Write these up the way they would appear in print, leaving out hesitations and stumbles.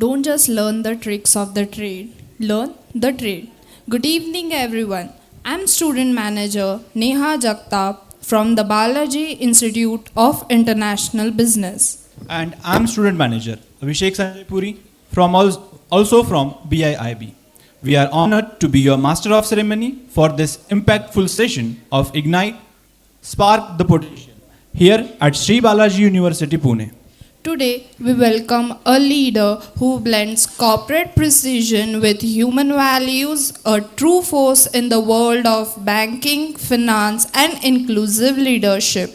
Don't just learn the tricks of the trade, learn the trade. Good evening, everyone. I'm student manager Neha Jagtap from the Balaji Institute of International Business. And I'm student manager Abhishek Sanjay Puri also from BIIB. We are honored to be your master of ceremony for this impactful session of Ignite Spark the Potential here at Sri Balaji University Pune. Today, we welcome a leader who blends corporate precision with human values, a true force in the world of banking, finance, and inclusive leadership.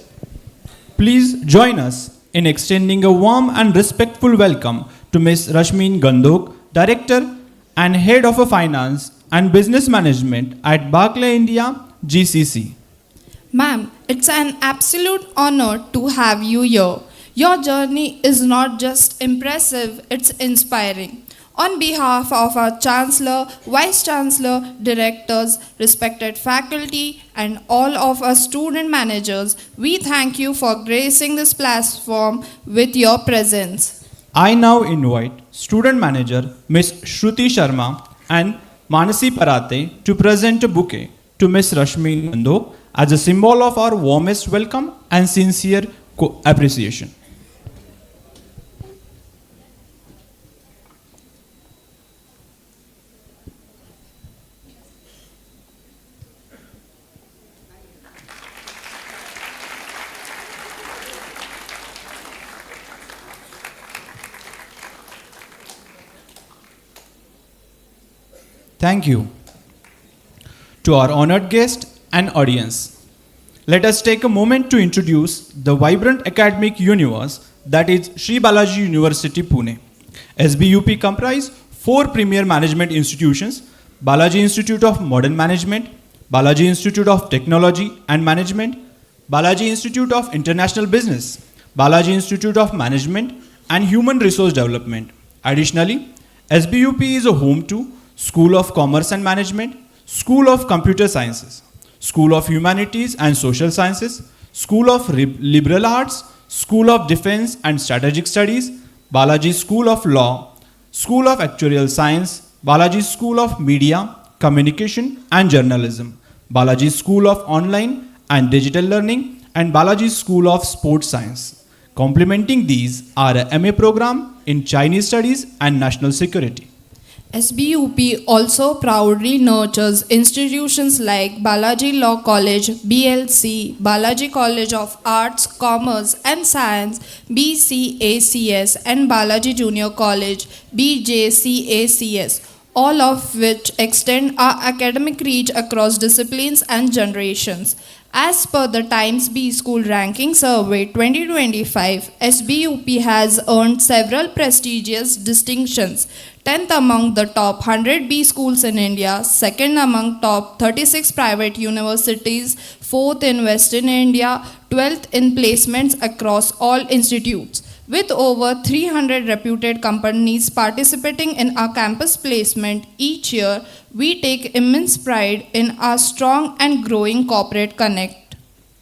Please join us in extending a warm and respectful welcome to Ms. Rashmin Gandhok, Director and Head of Finance and Business Management at Barclays India, GCC. Ma'am, it's an absolute honor to have you here. Your journey is not just impressive, it's inspiring. On behalf of our Chancellor, Vice Chancellor, Directors, respected faculty, and all of our student managers, we thank you for gracing this platform with your presence. I now invite Student Manager Ms. Shruti Sharma and Manasi Parate to present a bouquet to Ms. Rashmin Gandhok as a symbol of our warmest welcome and sincere appreciation. Thank you. To our honored guest and audience, let us take a moment to introduce the vibrant academic universe that is Sri Balaji University Pune. SBUP comprise 4 premier management institutions: Balaji Institute of Modern Management, Balaji Institute of Technology and Management, Balaji Institute of International Business, Balaji Institute of Management and Human Resource Development. Additionally, SBUP is a home to School of Commerce and Management, School of Computer Sciences, School of Humanities and Social Sciences, School of Liberal Arts, School of Defense and Strategic Studies, Balaji School of Law, School of Actuarial Science, Balaji School of Media, Communication and Journalism, Balaji School of Online and Digital Learning, and Balaji School of Sports Science. Complementing these are a MA program in Chinese Studies and National Security. SBUP also proudly nurtures institutions like Balaji Law College, BLC, Balaji College of Arts, Commerce and Science, BCACS, and Balaji Junior College, BJCACS, all of which extend our academic reach across disciplines and generations. As per the Times B School Ranking Survey 2025, SBUP has earned several prestigious distinctions: 10th among the top 100 B schools in India, 2nd among top 36 private universities, 4th in Western India, 12th in placements across all institutes. With over 300 reputed companies participating in our campus placement each year, we take immense pride in our strong and growing corporate connect.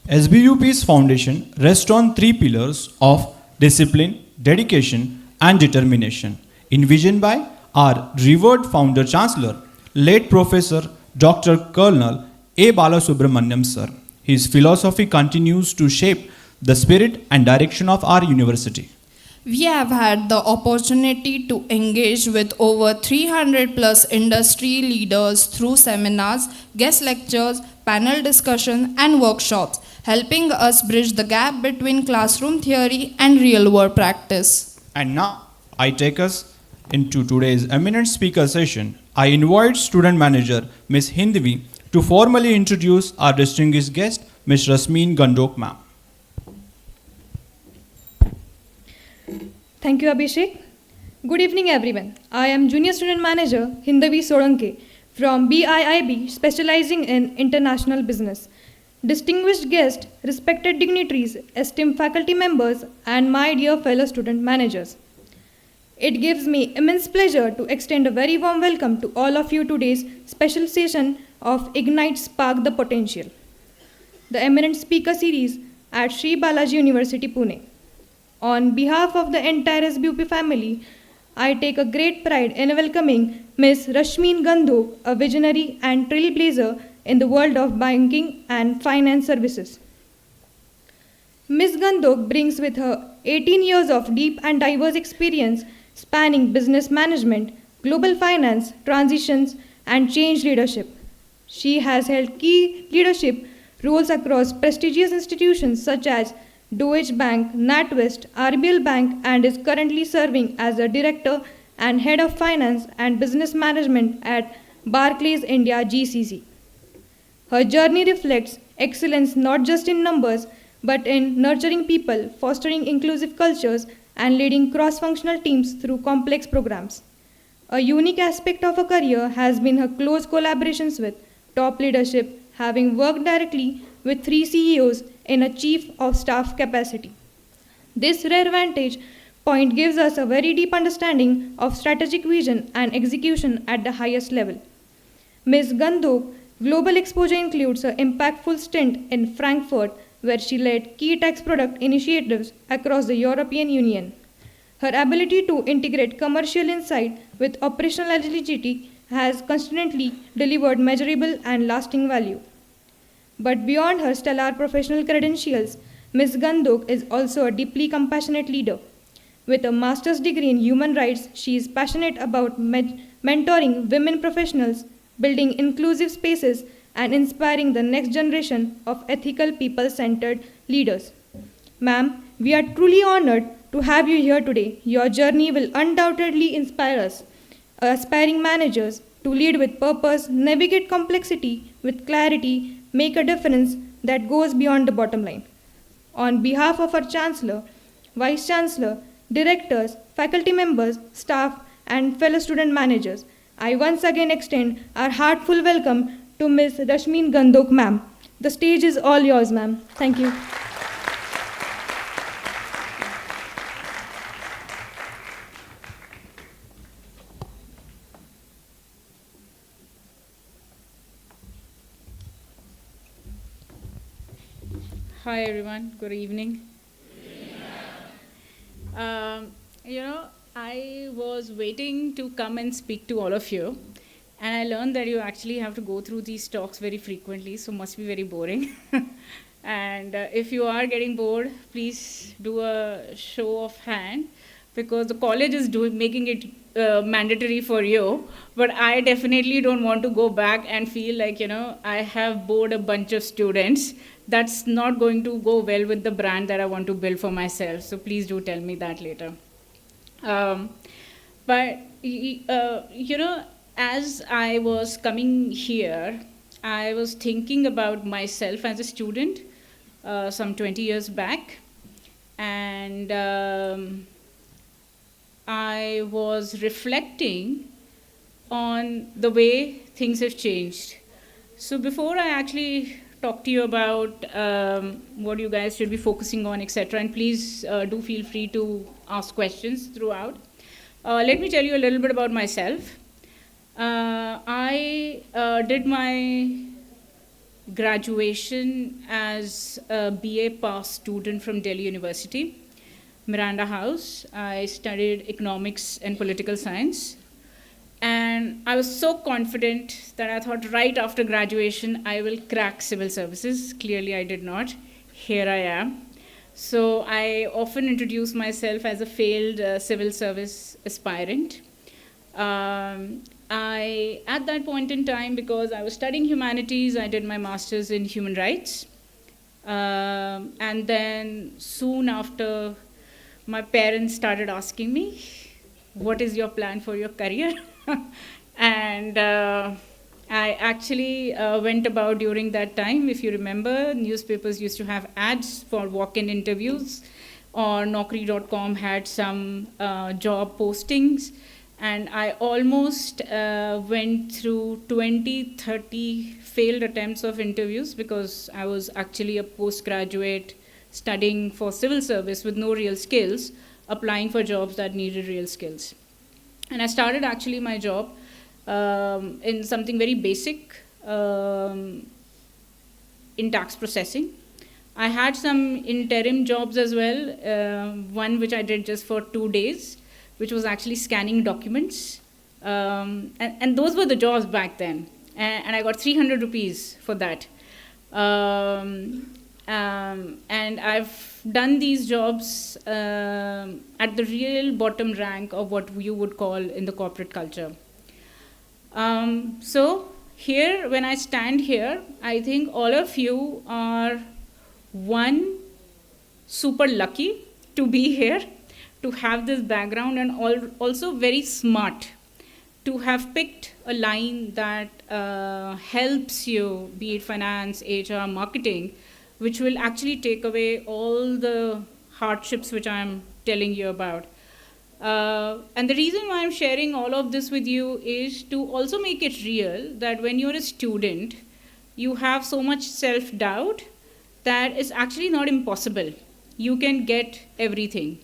SBUP's foundation rests on 3 pillars of discipline, dedication, and determination, envisioned by our revered founder chancellor, late Professor Dr. Colonel A. Balasubramaniam sir. His philosophy continues to shape the spirit and direction of our university. We have had the opportunity to engage with over 300 plus industry leaders through seminars, guest lectures, panel discussion, and workshops, helping us bridge the gap between classroom theory and real-world practice. And now, I take us into today's eminent speaker session. I invite student manager Ms. Hindvi to formally introduce our distinguished guest, Ms. Rashmin Gandhok ma'am. Thank you, Abhishek. Good evening, everyone. I am Junior Student Manager Hindavi Solanke from BIIB, specializing in international business. Distinguished guests, respected dignitaries, esteemed faculty members, and my dear fellow student managers. It gives me immense pleasure to extend a very warm welcome to all of you today's special session of Ignite Spark the Potential, the eminent speaker series at Sri Balaji University Pune. On behalf of the entire SBUP family, I take a great pride in welcoming Ms. Rashmin Gandhok, a visionary and trailblazer in the world of banking and finance services. Ms. Gandhok brings with her 18 years of deep and diverse experience spanning business management, global finance, transitions, and change leadership. She has held key leadership roles across prestigious institutions such as Deutsche Bank, NatWest, RBL Bank, and is currently serving as a director and head of finance and business management at Barclays India GCC. Her journey reflects excellence not just in numbers, but in nurturing people, fostering inclusive cultures, and leading cross functional teams through complex programs. A unique aspect of her career has been her close collaborations with top leadership, having worked directly with three CEOs in a chief of staff capacity. This rare vantage point gives us a very deep understanding of strategic vision and execution at the highest level. Ms. Gandhok global exposure includes her impactful stint in Frankfurt, where she led key tax product initiatives across the European Union. Her ability to integrate commercial insight with operational agility has consistently delivered measurable and lasting value. But beyond her stellar professional credentials, Ms. Gandhok is also a deeply compassionate leader. With a master's degree in human rights, she is passionate about mentoring women professionals, building inclusive spaces, and inspiring the next generation of ethical, people centered leaders. Ma'am, we are truly honored to have you here today. Your journey will undoubtedly inspire us, aspiring managers, to lead with purpose, navigate complexity with clarity, make a difference that goes beyond the bottom line. On behalf of our Chancellor, Vice Chancellor, directors, faculty members, staff, and fellow student managers, I once again extend our heartfelt welcome to Ms. Rashmin Gandhok, ma'am. The stage is all yours, ma'am. Thank you. Hi everyone, good evening. I was waiting to come and speak to all of you, and I learned that you actually have to go through these talks very frequently, so must be very boring. And if you are getting bored, please do a show of hand, because the college is making it mandatory for you, but I definitely don't want to go back and feel like, I have bored a bunch of students. That's not going to go well with the brand that I want to build for myself. So please do tell me that later. As I was coming here, I was thinking about myself as a student some 20 years back. And I was reflecting on the way things have changed. So before I actually talk to you about what you guys should be focusing on, etc., and please do feel free to ask questions throughout. Let me tell you a little bit about myself. I did my graduation as a BA pass student from Delhi University, Miranda House. I studied economics and political science. And I was so confident that I thought right after graduation, I will crack civil services. Clearly, I did not. Here I am. So I often introduce myself as a failed civil service aspirant. At that point in time, because I was studying humanities, I did my master's in human rights. And then soon after, my parents started asking me, what is your plan for your career? And I actually went about during that time. If you remember, newspapers used to have ads for walk-in interviews, or Naukri.com had some job postings. And I almost went through 20, 30 failed attempts of interviews, because I was actually a postgraduate studying for civil service with no real skills, applying for jobs that needed real skills. And I started actually my job in something very basic in tax processing. I had some interim jobs as well, one which I did just for 2 days, which was actually scanning documents. And those were the jobs back then. And I got 300 rupees for that. And I've done these jobs at the real bottom rank of what you would call in the corporate culture. So here, when I stand here, I think all of you are one, super lucky to be here, to have this background, and also very smart to have picked a line that helps you, be it finance, HR, marketing, which will actually take away all the hardships which I'm telling you about. And the reason why I'm sharing all of this with you is to also make it real that when you're a student, you have so much self-doubt that it's actually not impossible. You can get everything.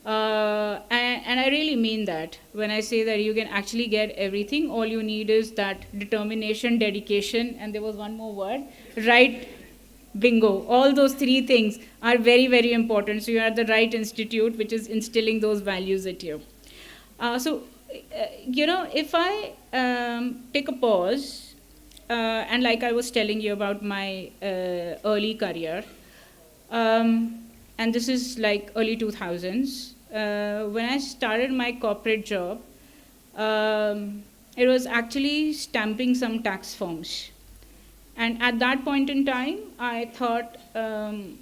And I really mean that. When I say that you can actually get everything, all you need is that determination, dedication, and there was one more word, right? Bingo. All those three things are very, very important. So you're at the right institute, which is instilling those values at you. If I take a pause, and like I was telling you about my early career, and this is like early 2000s, when I started my corporate job, it was actually stamping some tax forms. And at that point in time, I thought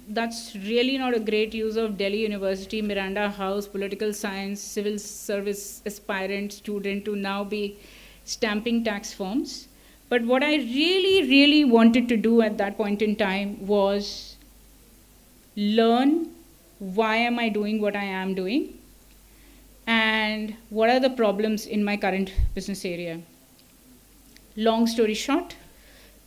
that's really not a great use of Delhi University, Miranda House, political science, civil service aspirant student to now be stamping tax forms. But what I really, really wanted to do at that point in time was learn why am I doing what I am doing and what are the problems in my current business area. Long story short,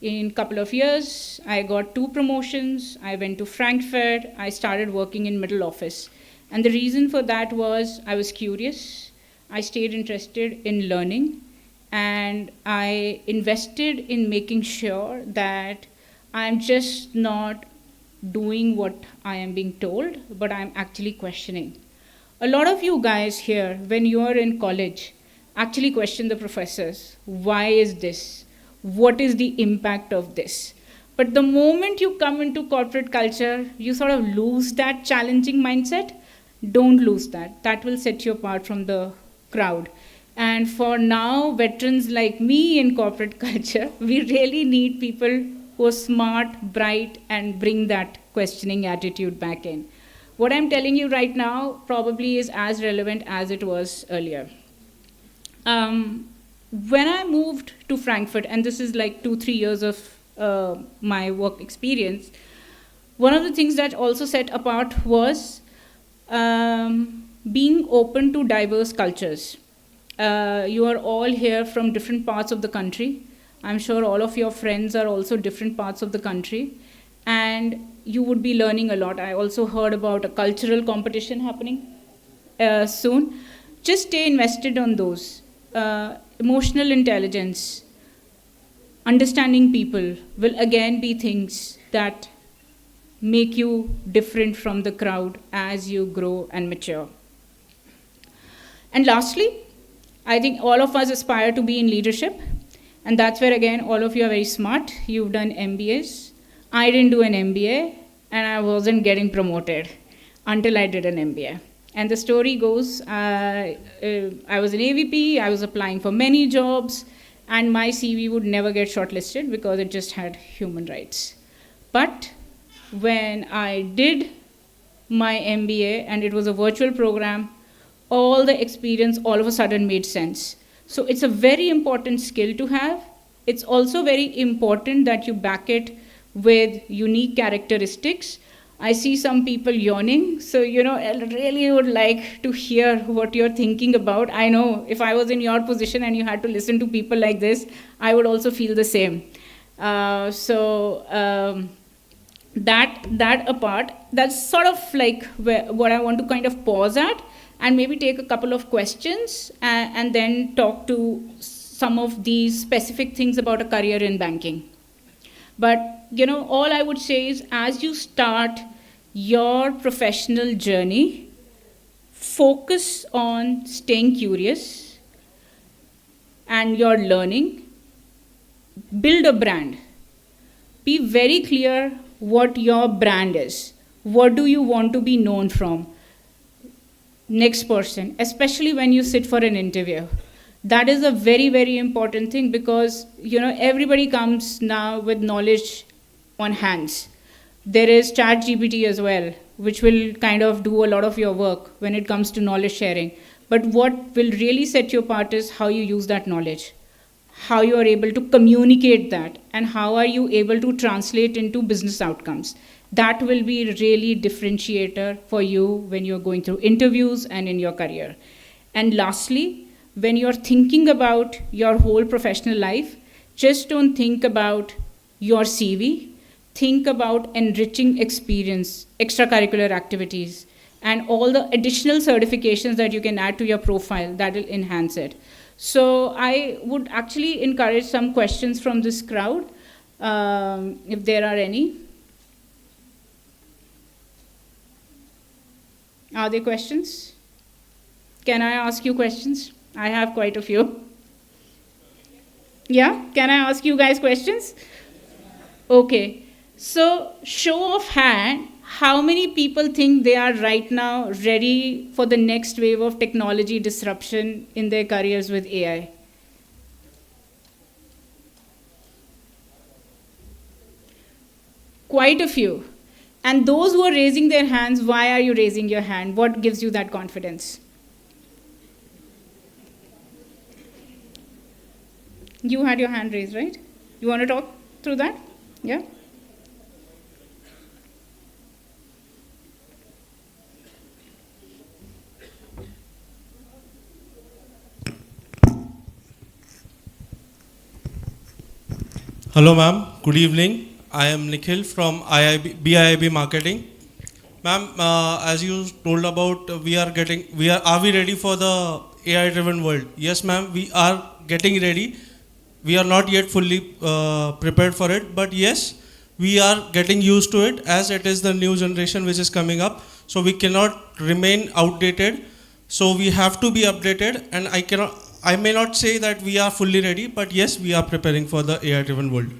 in a couple of years, I got 2 promotions. I went to Frankfurt. I started working in middle office. And the reason for that was I was curious. I stayed interested in learning. And I invested in making sure that I'm just not doing what I am being told, but I'm actually questioning. A lot of you guys here, when you're in college, actually question the professors. Why is this? What is the impact of this? But the moment you come into corporate culture, you sort of lose that challenging mindset. Don't lose that. That will set you apart from the crowd. And for now, veterans like me in corporate culture, we really need people who are smart, bright, and bring that questioning attitude back in. What I'm telling you right now probably is as relevant as it was earlier. When I moved to Frankfurt, and this is like 2-3 years of my work experience, one of the things that also set apart was being open to diverse cultures. You are all here from different parts of the country. I'm sure all of your friends are also different parts of the country. And you would be learning a lot. I also heard about a cultural competition happening soon. Just stay invested on those. Emotional intelligence, understanding people will again be things that make you different from the crowd as you grow and mature. And lastly, I think all of us aspire to be in leadership. And that's where, again, all of you are very smart. You've done MBAs. I didn't do an MBA, and I wasn't getting promoted until I did an MBA. And the story goes, I was an AVP, I was applying for many jobs, and my CV would never get shortlisted because it just had human rights. But when I did my MBA, and it was a virtual program, all the experience all of a sudden made sense. So it's a very important skill to have. It's also very important that you back it with unique characteristics. I see some people yawning, so I really would like to hear what you're thinking about. I know if I was in your position and you had to listen to people like this, I would also feel the same. That apart, that's sort of like what I want to kind of pause at and maybe take a couple of questions and then talk to some of these specific things about a career in banking. But, all I would say is as you start your professional journey, focus on staying curious and your learning. Build a brand. Be very clear what your brand is. What do you want to be known from? Next person, especially when you sit for an interview. That is a very, very important thing because, everybody comes now with knowledge on hands. There is ChatGPT as well, which will kind of do a lot of your work when it comes to knowledge sharing. But what will really set you apart is how you use that knowledge, how you are able to communicate that, and how are you able to translate into business outcomes. That will be really differentiator for you when you're going through interviews and in your career. And lastly, when you're thinking about your whole professional life, just don't think about your CV. Think about enriching experience, extracurricular activities, and all the additional certifications that you can add to your profile that will enhance it. So I would actually encourage some questions from this crowd, if there are any. Are there questions? Can I ask you questions? I have quite a few. Yeah, can I ask you guys questions? Okay. So, show of hand, how many people think they are right now ready for the next wave of technology disruption in their careers with AI? Quite a few. And those who are raising their hands, why are you raising your hand? What gives you that confidence? You had your hand raised, right? You want to talk through that? Yeah? Hello, ma'am. Good evening. I am Nikhil from BIIB Marketing. Ma'am, as you told about, are we ready for the AI-driven world? Yes, ma'am. We are getting ready. We are not yet fully prepared for it, but yes, we are getting used to it as it is the new generation which is coming up. So we cannot remain outdated. So we have to be updated, and I may not say that we are fully ready, but yes, we are preparing for the AI-driven world.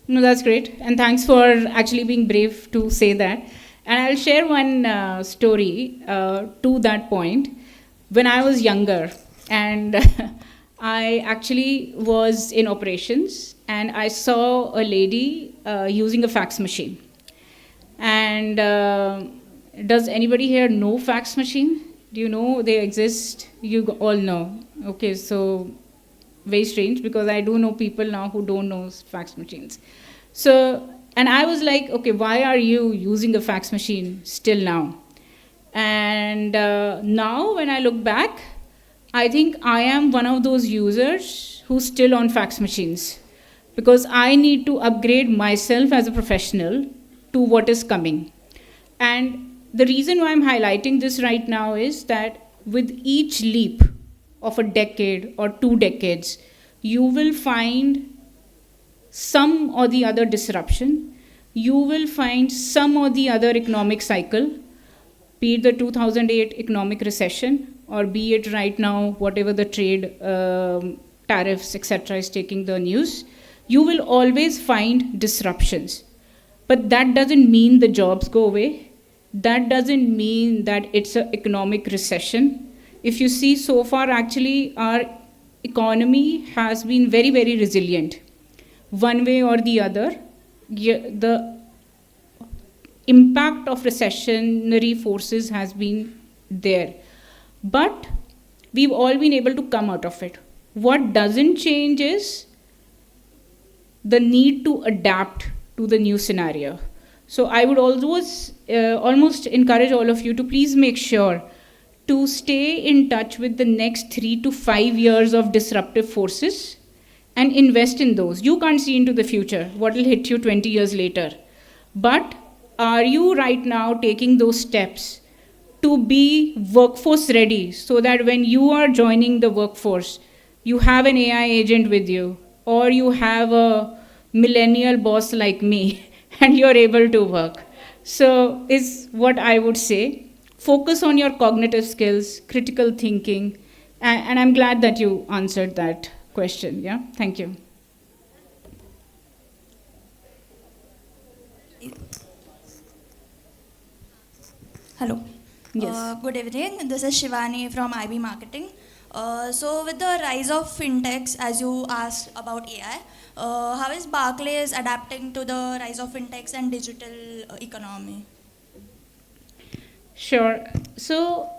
No, that's great. And thanks for actually being brave to say that. And I'll share one story to that point. When I was younger, and I actually was in operations, and I saw a lady using a fax machine. And does anybody here know fax machine? Do you know they exist? You all know. Okay, so very strange because I do know people now who don't know fax machines. So, and I was like, okay, why are you using a fax machine still now? And now when I look back, I think I am one of those users who's still on fax machines because I need to upgrade myself as a professional to what is coming. And the reason why I'm highlighting this right now is that with each leap of a decade or 2 decades, you will find some or the other disruption. You will find some or the other economic cycle, be it the 2008 economic recession, or be it right now, whatever the trade tariffs, etc. is taking the news. You will always find disruptions. But that doesn't mean the jobs go away. That doesn't mean that it's an economic recession. If you see so far, actually, our economy has been very, very resilient. One way or the other, the impact of recessionary forces has been there. But we've all been able to come out of it. What doesn't change is the need to adapt to the new scenario. So I would almost encourage all of you to please make sure to stay in touch with the next 3 to 5 years of disruptive forces and invest in those. You can't see into the future, what will hit you 20 years later. But are you right now taking those steps to be workforce ready so that when you are joining the workforce, you have an AI agent with you, or you have a millennial boss like me, and you're able to work. So is what I would say. focus on your cognitive skills, critical thinking, and I'm glad that you answered that question. Yeah, thank you. Hello. Yes. Good evening. This is Shivani from IB Marketing. So, with the rise of fintechs, as you asked about AI, how is Barclays adapting to the rise of fintechs and digital economy? Sure. So,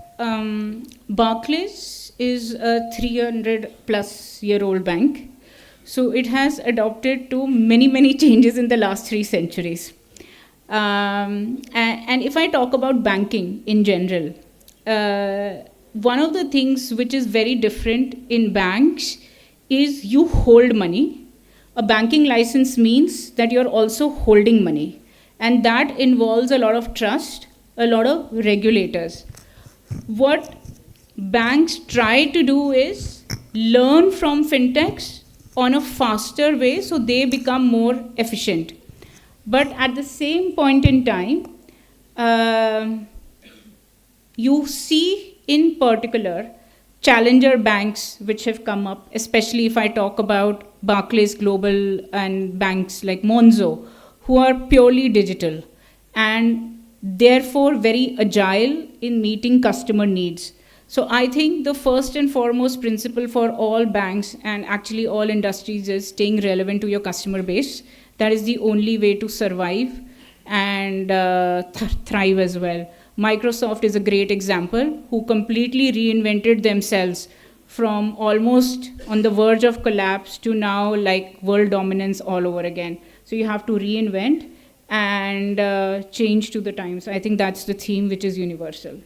Barclays is a 300 plus year old bank. So, it has adopted to many, many changes in the last 3 centuries. And if I talk about banking in general, one of the things which is very different in banks is you hold money. A banking license means that you're also holding money, and that involves a lot of trust, a lot of regulators. What banks try to do is learn from fintechs on a faster way so they become more efficient. But at the same point in time, you see in particular challenger banks which have come up, especially if I talk about Barclays Global and banks like Monzo, who are purely digital and therefore very agile in meeting customer needs. So I think the first and foremost principle for all banks and actually all industries is staying relevant to your customer base. That is the only way to survive and thrive as well. Microsoft is a great example, who completely reinvented themselves from almost on the verge of collapse to now like world dominance all over again. So you have to reinvent and change to the times. I think that's the theme which is universal.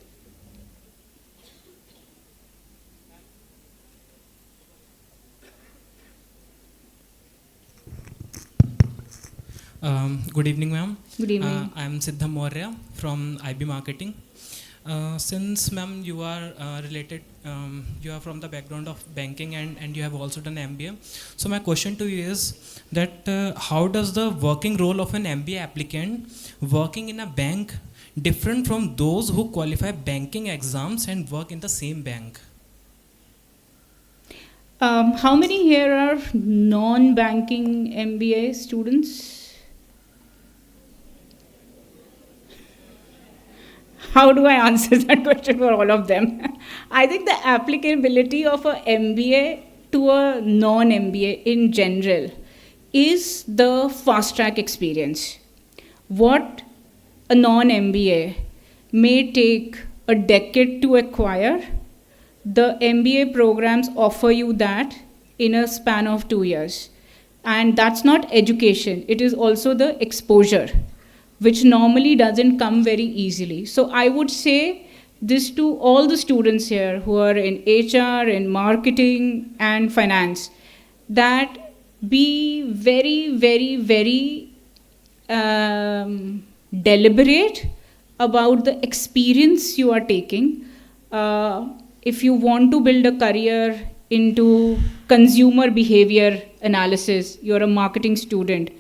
Good evening, ma'am. Good evening. I am Siddha Maurya from IB Marketing. Since, ma'am, you are related, you are from the background of banking and you have also done MBA. So my question to you is that how does the working role of an MBA applicant working in a bank different from those who qualify banking exams and work in the same bank? How many here are non-banking MBA students? How do I answer that question for all of them? I think the applicability of a MBA to a non-MBA in general is the fast track experience. What a non-MBA may take a decade to acquire, the MBA programs offer you that in a span of 2 years. And that's not education, it is also the exposure, which normally doesn't come very easily. So I would say this to all the students here who are in HR, in marketing and finance, that be very, very, very deliberate about the experience you are taking. If you want to build a career into consumer behavior analysis, you're a marketing student,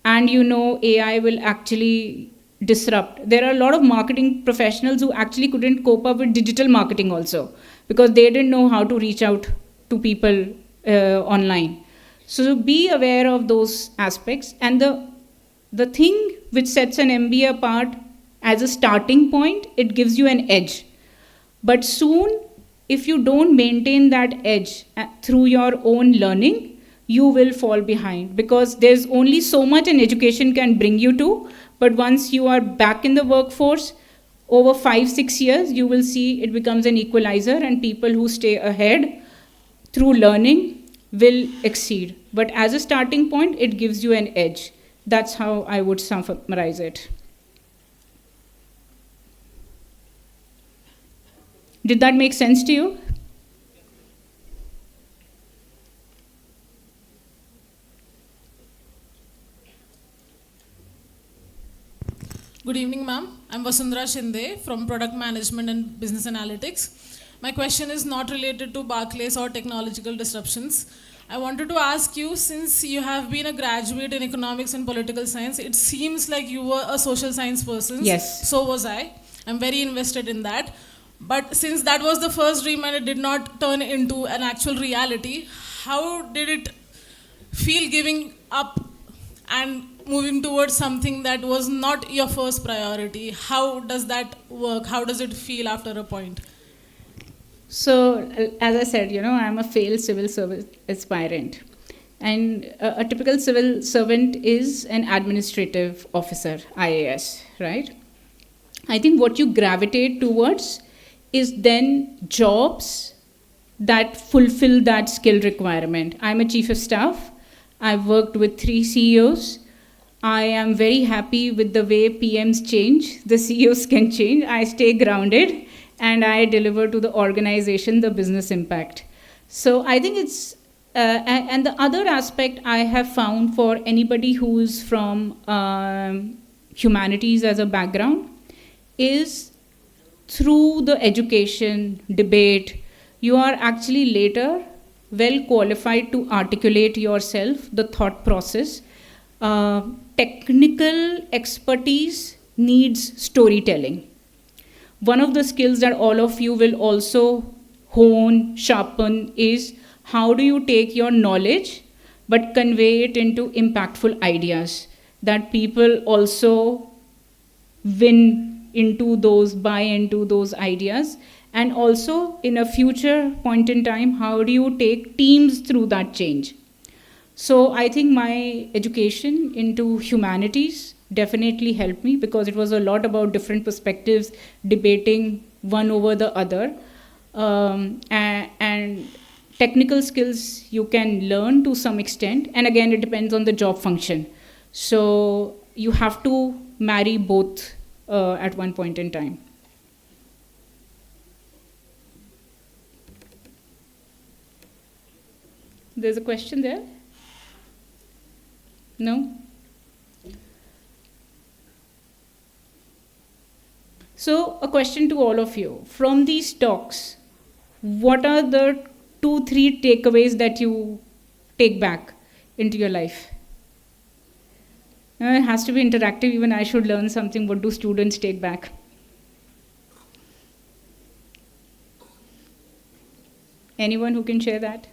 and you know AI will actually disrupt. There are a lot of marketing professionals who actually couldn't cope up with digital marketing also because they didn't know how to reach out to people online. So be aware of those aspects. And the thing which sets an MBA apart as a starting point, it gives you an edge. But soon, if you don't maintain that edge through your own learning, you will fall behind because there's only so much an education can bring you to. But once you are back in the workforce, over 5-6 years, you will see it becomes an equalizer, and people who stay ahead through learning will exceed. But as a starting point, it gives you an edge. That's how I would summarize it. Did that make sense to you? Good evening, ma'am. I'm Vasundhara Shinde from Product Management and Business Analytics. My question is not related to Barclays or technological disruptions. I wanted to ask you, since you have been a graduate in economics and political science, it seems like you were a social science person. Yes. So was I. I'm very invested in that. But since that was the first dream and it did not turn into an actual reality, how did it feel giving up and moving towards something that was not your first priority? How does that work? How does it feel after a point? So, as I said, I'm a failed civil service aspirant. And a typical civil servant is an administrative officer, IAS, right? I think what you gravitate towards is then jobs that fulfill that skill requirement. I'm a chief of staff. I've worked with 3 CEOs. I am very happy with the way PMs change. The CEOs can change. I stay grounded and I deliver to the organization the business impact. So I think it's, and the other aspect I have found for anybody who is from humanities as a background is through the education, debate, you are actually later well qualified to articulate yourself, the thought process. Technical expertise needs storytelling. One of the skills that all of you will also hone, sharpen is how do you take your knowledge but convey it into impactful ideas that people also buy into those ideas. And also in a future point in time, how do you take teams through that change? So I think my education into humanities definitely helped me because it was a lot about different perspectives, debating one over the other. And technical skills you can learn to some extent. And again, it depends on the job function. So you have to marry both at one point in time. There's a question there? No? So, a question to all of you. From these talks, what are the 2-3 takeaways that you take back into your life? It has to be interactive. Even I should learn something. What do students take back? Anyone who can share that?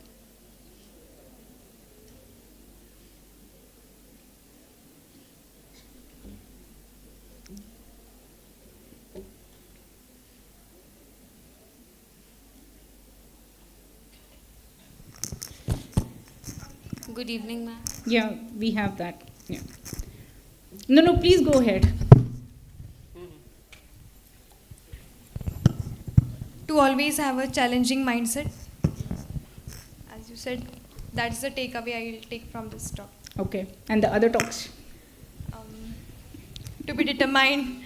Good evening, ma'am. Yeah, we have that. Yeah. No, please go ahead. To always have a challenging mindset. As you said, that's the takeaway I will take from this talk. Okay, and the other talks? To be determined,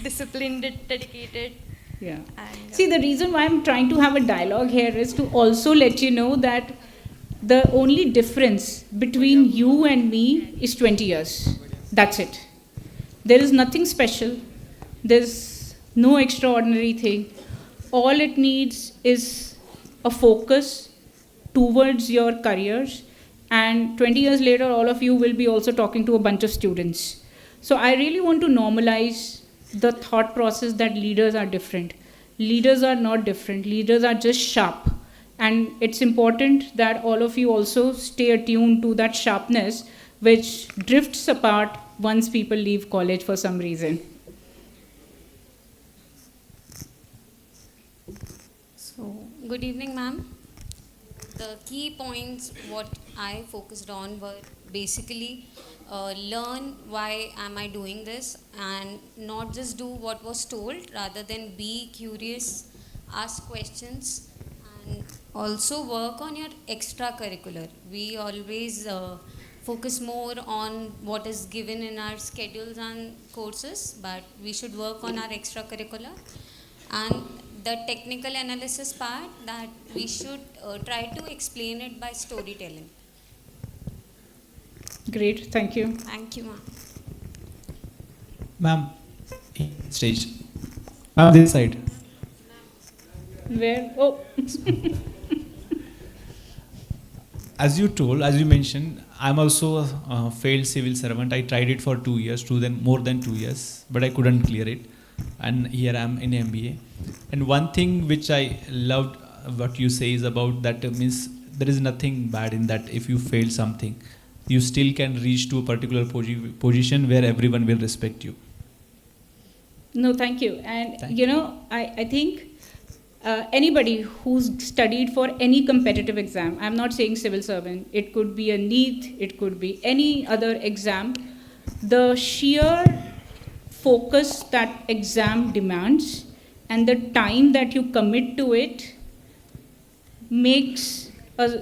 disciplined, dedicated. Yeah. And, See, the reason why I'm trying to have a dialogue here is to also let you know that the only difference between you and me is 20 years. That's it. There is nothing special. There's no extraordinary thing. All it needs is a focus towards your careers. And 20 years later, all of you will be also talking to a bunch of students. So I really want to normalize the thought process that leaders are different. Leaders are not different. Leaders are just sharp. And it's important that all of you also stay attuned to that sharpness which drifts apart once people leave college for some reason. So, good evening, ma'am. The key points what I focused on were basically learn why am I doing this and not just do what was told, rather than be curious, ask questions, and also work on your extracurricular. We always focus more on what is given in our schedules and courses, but we should work on our extracurricular. And the technical analysis part, that we should try to explain it by storytelling. Great, thank you. Thank you, ma'am. Ma'am, stage. Ma'am, this side. Where? Oh. As you mentioned, I'm also a failed civil servant. I tried it for 2 years, more than 2 years, but I couldn't clear it. and here I am in MBA. And one thing which I loved what you say is about that means there is nothing bad in that. If you fail something, you still can reach to a particular position where everyone will respect you. No, thank you. And Thank you know, I think anybody who's studied for any competitive exam, I'm not saying civil servant, it could be a NEET, it could be any other exam, the sheer focus that exam demands and the time that you commit to it makes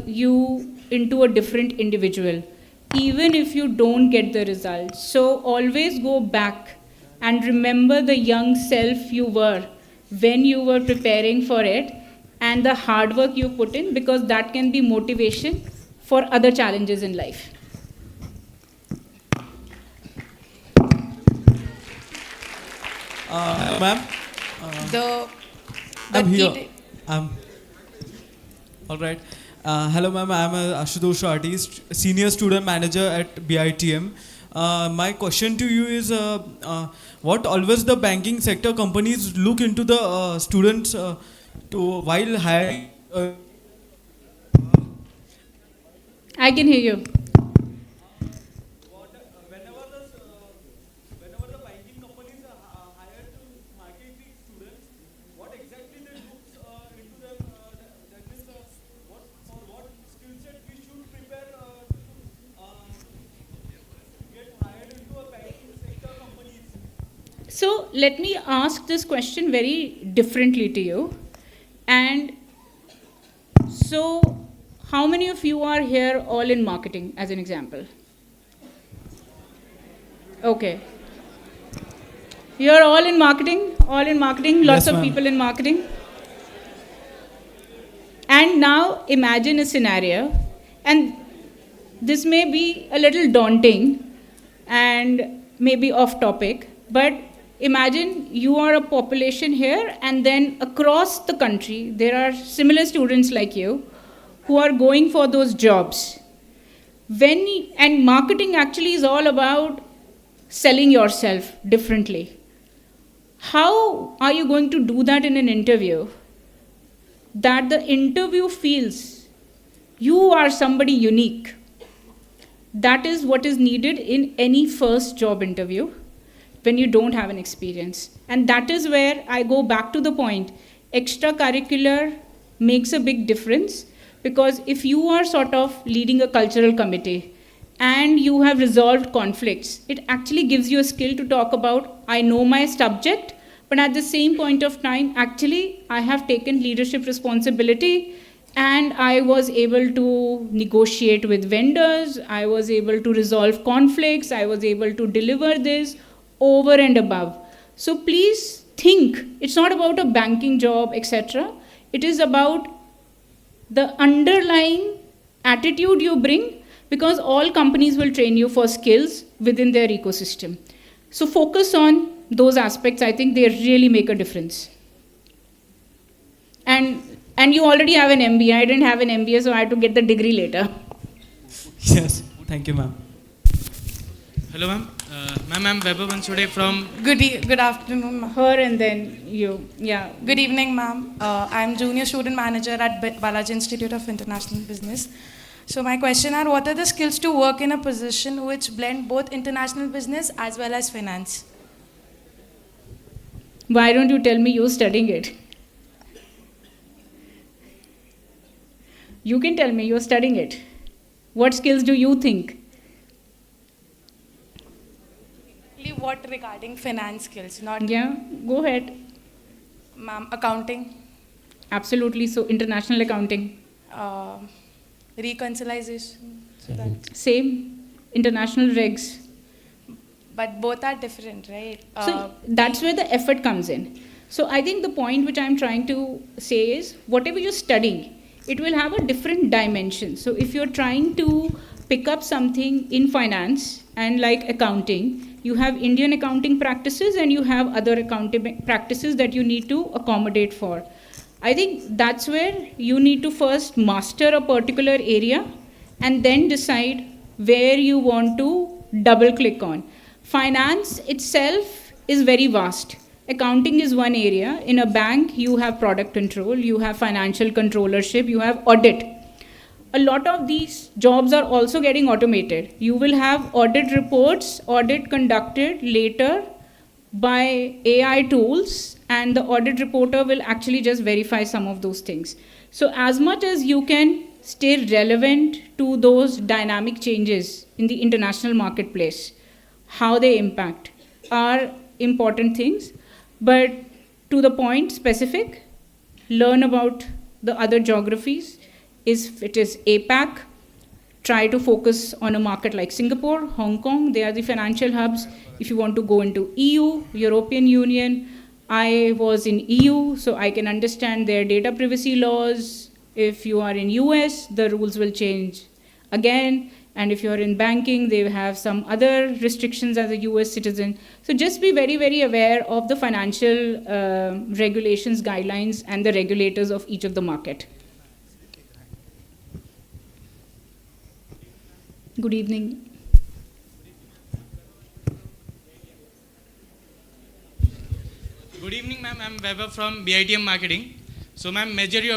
you into a different individual, even if you don't get the results. So always go back and remember the young self you were when you were preparing for it and the hard work you put in, because that can be motivation for other challenges in life. Ma'am, The I'm key here. ta- All right. Hello, ma'am. I'm Ashutosh Artist, Senior Student Manager at BITM. My question to you is, what always the banking sector companies look into the students to while hiring? I can hear you. Whenever the banking companies hire to market the students, what exactly they look into them? That is, what skill set we should prepare to get hired into a banking sector companies. So let me ask this question very differently to you. And so, how many of you are here all in marketing, as an example? Okay. You're all in marketing? All in marketing? Lots Yes, of ma'am. people in marketing? And now imagine a scenario, and this may be a little daunting and maybe off topic, but imagine you are a population here, and then across the country there are similar students like you who are going for those jobs. And marketing actually is all about selling yourself differently. How are you going to do that in an interview that the interview feels you are somebody unique? That is what is needed in any first job interview when you don't have an experience. And that is where I go back to the point. Extracurricular makes a big difference, because if you are sort of leading a cultural committee and you have resolved conflicts, it actually gives you a skill to talk about, I know my subject, but at the same point of time, actually, I have taken leadership responsibility and I was able to negotiate with vendors, I was able to resolve conflicts, I was able to deliver this over and above. So please think, it's not about a banking job, etc. It is about the underlying attitude you bring, because all companies will train you for skills within their ecosystem. So focus on those aspects. I think they really make a difference. And you already have an MBA. I didn't have an MBA, so I had to get the degree later. Yes. Thank you, ma'am. Hello, ma'am. Ma'am, I'm Vaibhav Bansude from. Good afternoon, ma'am. Her and then you. Yeah. Good evening, ma'am. I'm Junior Student Manager at Balaji Institute of International Business. So my question are, what are the skills to work in a position which blend both international business as well as finance? Why don't you tell me you're studying it? You can tell me you're studying it. What skills do you think? What regarding finance skills? Not, Yeah, go ahead. ma'am, accounting, Absolutely. So international accounting. uh, reconciliation. So that, Same. International regs. but both are different, right? So that's where the effort comes in. So I think the point which I'm trying to say is, whatever you're studying, it will have a different dimension. So if you're trying to pick up something in finance and like accounting, you have Indian accounting practices and you have other accounting practices that you need to accommodate for. I think that's where you need to first master a particular area and then decide where you want to double click on. Finance itself is very vast. Accounting is one area. In a bank, you have product control, you have financial controllership, you have audit. A lot of these jobs are also getting automated. You will have audit reports, audit conducted later by AI tools, and the audit reporter will actually just verify some of those things. So as much as you can stay relevant to those dynamic changes in the international marketplace, how they impact are important things, but to the point specific, learn about the other geographies. If it is APAC, try to focus on a market like Singapore, Hong Kong, they are the financial hubs. If you want to go into EU, European Union, I was in EU, so I can understand their data privacy laws. If you are in US, the rules will change again. And if you're in banking, they have some other restrictions as a US citizen. So just be very, very aware of the financial regulations, guidelines, and the regulators of each of the market. Good evening. Good evening, ma'am. I'm Weber from BITM Marketing. So, ma'am, majority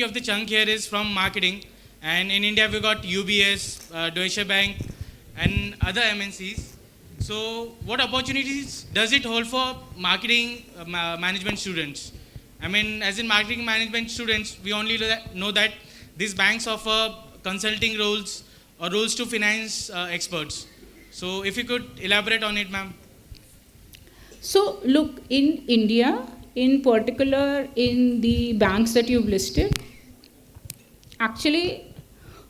of the chunk here is from marketing. And in India, we got UBS, Deutsche Bank, and other MNCs. So, what opportunities does it hold for marketing management students? I mean, as in marketing management students, we only know that these banks offer consulting roles or roles to finance experts. So, if you could elaborate on it, ma'am. So, look, in India, in particular in the banks that you've listed, actually,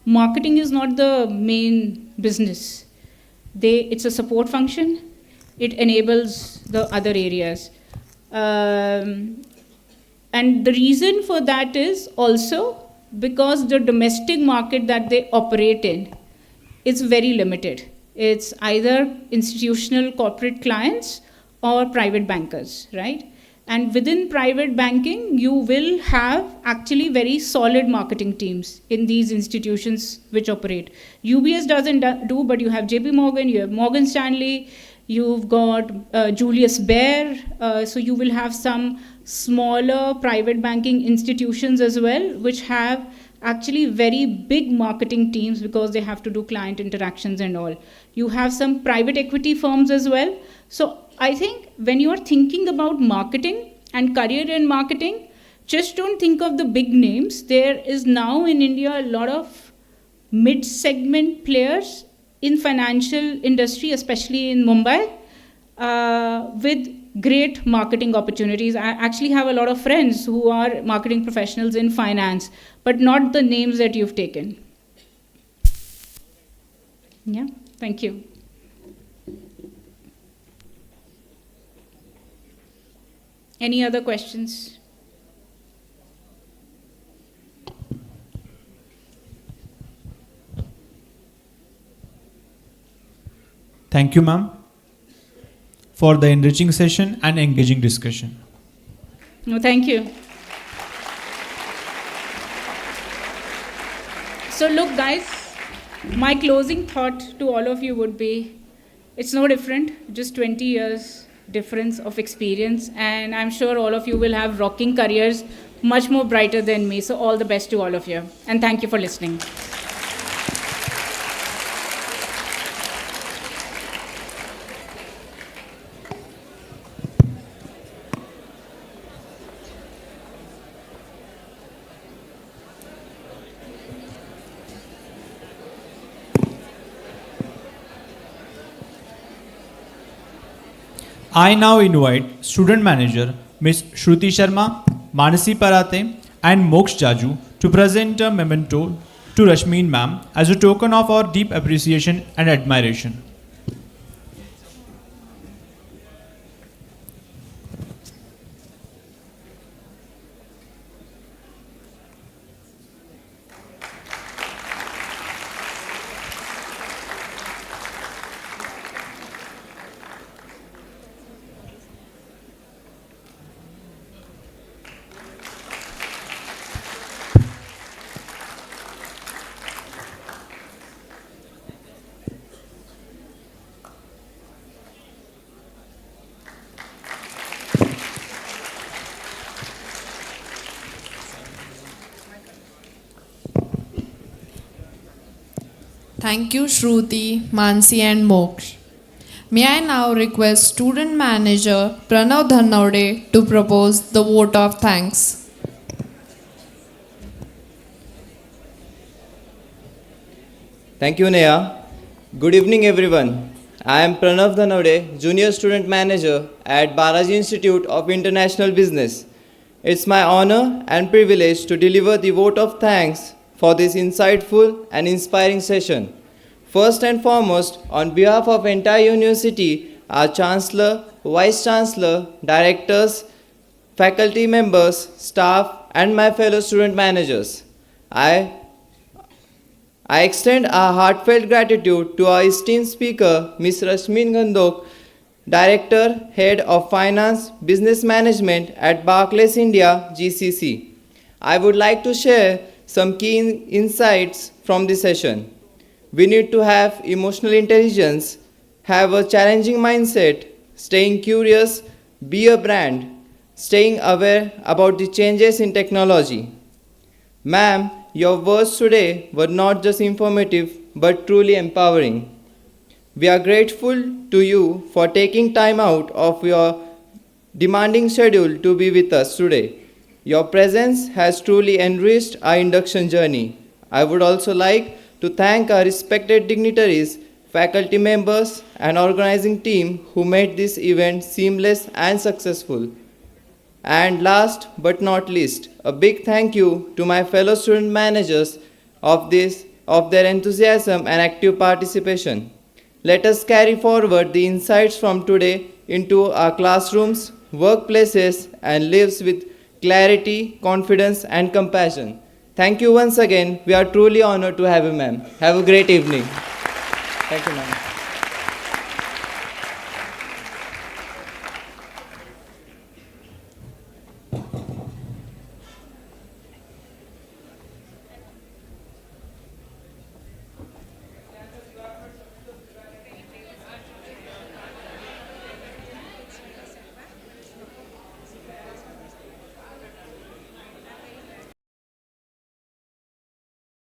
marketing is not the main business. It's a support function. It enables the other areas. And the reason for that is also because the domestic market that they operate in is very limited. It's either institutional corporate clients or private bankers, right? And within private banking, you will have actually very solid marketing teams in these institutions which operate. UBS doesn't do, but you have JP Morgan, you have Morgan Stanley, you've got Julius Baer, so you will have some smaller private banking institutions as well, which have actually very big marketing teams because they have to do client interactions and all. You have some private equity firms as well. So I think when you are thinking about marketing and career in marketing, just don't think of the big names. There is now in India a lot of mid-segment players in financial industry, especially in Mumbai, with great marketing opportunities. I actually have a lot of friends who are marketing professionals in finance, but not the names that you've taken. Yeah, thank you. Any other questions? Thank you, ma'am, for the enriching session and engaging discussion. No, thank you. So look, guys, my closing thought to all of you would be, it's no different, just 20 years difference of experience, and I'm sure all of you will have rocking careers much more brighter than me. So all the best to all of you, and thank you for listening. I now invite student manager Ms. Shruti Sharma, Manasi Parate, and Moksh Jaju to present a memento to Rashmin ma'am as a token of our deep appreciation and admiration. Thank you, Shruti, Mansi, and Moksh. May I now request Student Manager Pranav Dhanavade to propose the vote of thanks. Thank you, Neha. Good evening, everyone. I am Pranav Dhanavade, Junior Student Manager at Balaji Institute of International Business. It's my honor and privilege to deliver the vote of thanks for this insightful and inspiring session. First and foremost, on behalf of entire university, our Chancellor, Vice Chancellor, Directors, faculty members, staff, and my fellow student managers, I extend our heartfelt gratitude to our esteemed speaker, Ms. Rashmin Gandhok, Director, Head of Finance, Business Management at Barclays India, GCC. I would like to share some key insights from this session. We need to have emotional intelligence, have a challenging mindset, staying curious, be a brand, staying aware about the changes in technology. Ma'am, your words today were not just informative but truly empowering. We are grateful to you for taking time out of your demanding schedule to be with us today. Your presence has truly enriched our induction journey. I would also like to thank our respected dignitaries, faculty members, and organizing team who made this event seamless and successful. And last but not least, a big thank you to my fellow student managers of their enthusiasm and active participation. Let us carry forward the insights from today into our classrooms, workplaces, and lives with clarity, confidence, and compassion. Thank you once again. We are truly honored to have you, ma'am. Have a great evening. Thank you, ma'am.